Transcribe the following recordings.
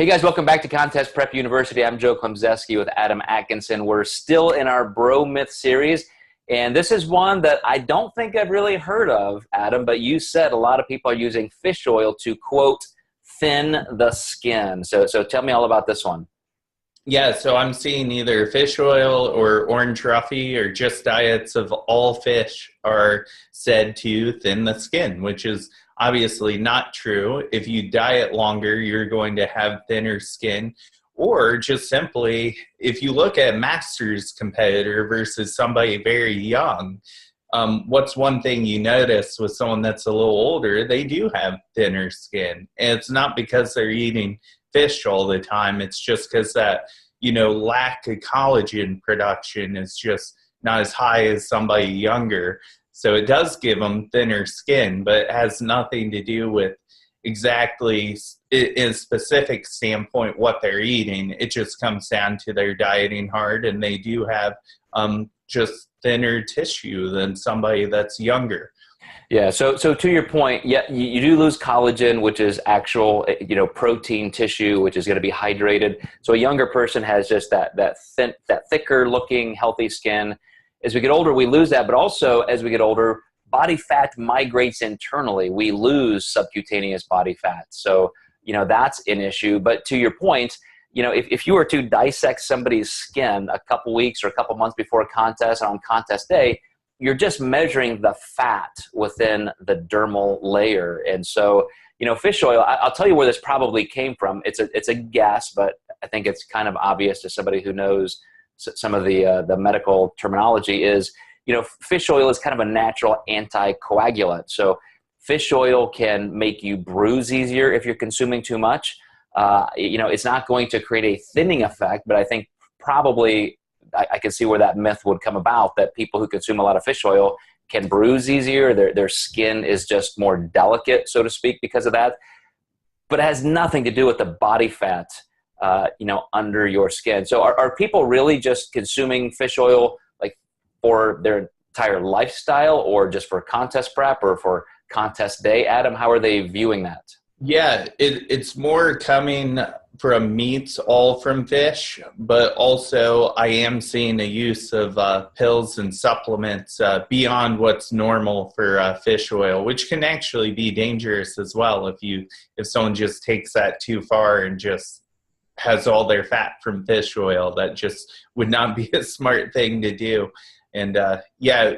Hey guys, welcome back to Contest Prep University. I'm Joe Klemczewski with Adam Atkinson. We're still in our Bro Myth series, and this is one that I don't think I've really heard of, Adam, but you said a lot of people are using fish oil to, quote, thin the skin. So tell me all about this one. Yeah, so I'm seeing either fish oil or orange roughy or just diets of all fish are said to thin the skin, which is obviously not true. If you diet longer, you're going to have thinner skin. Or just simply, if you look at a Masters competitor versus somebody very young, what's one thing you notice with someone that's a little older? They do have thinner skin. And it's not because they're eating fish all the time. It's just because that, lack of collagen production is just not as high as somebody younger. So it does give them thinner skin, but it has nothing to do with exactly in a specific standpoint what they're eating. It just comes down to their dieting hard, and they do have just thinner tissue than somebody that's younger. Yeah, so to your point, yeah, you do lose collagen, which is actual, protein tissue, which is going to be hydrated. So a younger person has just that thicker looking, healthy skin. As we get older, we lose that, but also as we get older, body fat migrates internally. We lose subcutaneous body fat. So, that's an issue. But to your point, if you were to dissect somebody's skin a couple weeks or a couple months before a contest, on contest day, you're just measuring the fat within the dermal layer. And so, fish oil, I'll tell you where this probably came from. It's a guess, but I think it's kind of obvious to somebody who knows some of the medical terminology is, fish oil is kind of a natural anticoagulant. So fish oil can make you bruise easier if you're consuming too much. It's not going to create a thinning effect, but I think probably I can see where that myth would come about, that people who consume a lot of fish oil can bruise easier. Their skin is just more delicate, so to speak, because of that. But it has nothing to do with the body fat under your skin. So are people really just consuming fish oil like for their entire lifestyle, or just for contest prep or for contest day? Adam, how are they viewing that? Yeah, it's more coming from meats, all from fish, but also I am seeing a use of pills and supplements beyond what's normal for fish oil, which can actually be dangerous as well if someone just takes that too far and just has all their fat from fish oil. That just would not be a smart thing to do. And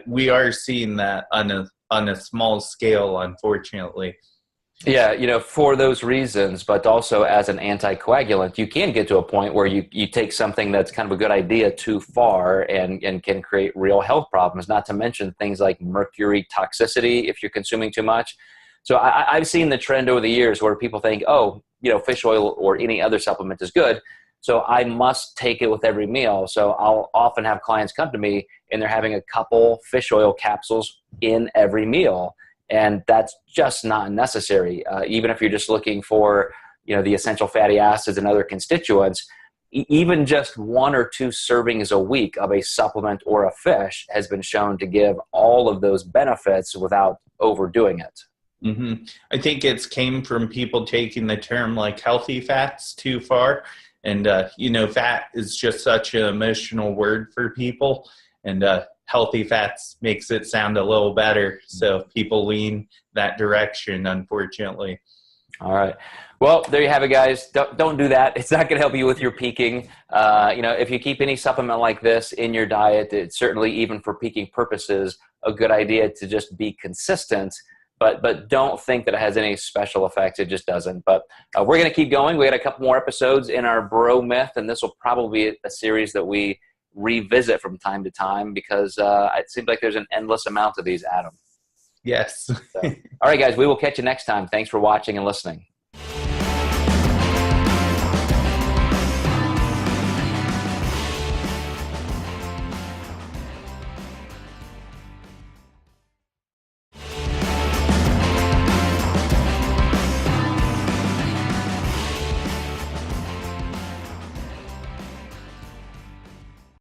we are seeing that on a small scale, unfortunately. Yeah, for those reasons, but also as an anticoagulant, you can get to a point where you take something that's kind of a good idea too far and can create real health problems, not to mention things like mercury toxicity if you're consuming too much. So I've seen the trend over the years where people think, fish oil or any other supplement is good, so I must take it with every meal. So I'll often have clients come to me and they're having a couple fish oil capsules in every meal. And that's just not necessary. Even if you're just looking for, the essential fatty acids and other constituents, even just 1 or 2 servings a week of a supplement or a fish has been shown to give all of those benefits without overdoing it. Mm-hmm. I think it's came from people taking the term like healthy fats too far. And, fat is just such an emotional word for people. And healthy fats makes it sound a little better. So people lean that direction, unfortunately. All right. Well, there you have it, guys. Don't do that. It's not going to help you with your peaking. If you keep any supplement like this in your diet, it's certainly, even for peaking purposes, a good idea to just be consistent. But don't think that it has any special effects. It just doesn't. But we're going to keep going. We got a couple more episodes in our Bro Myth, and this will probably be a series that we revisit from time to time, because it seems like there's an endless amount of these, Adam. Yes. All right, guys, we will catch you next time. Thanks for watching and listening.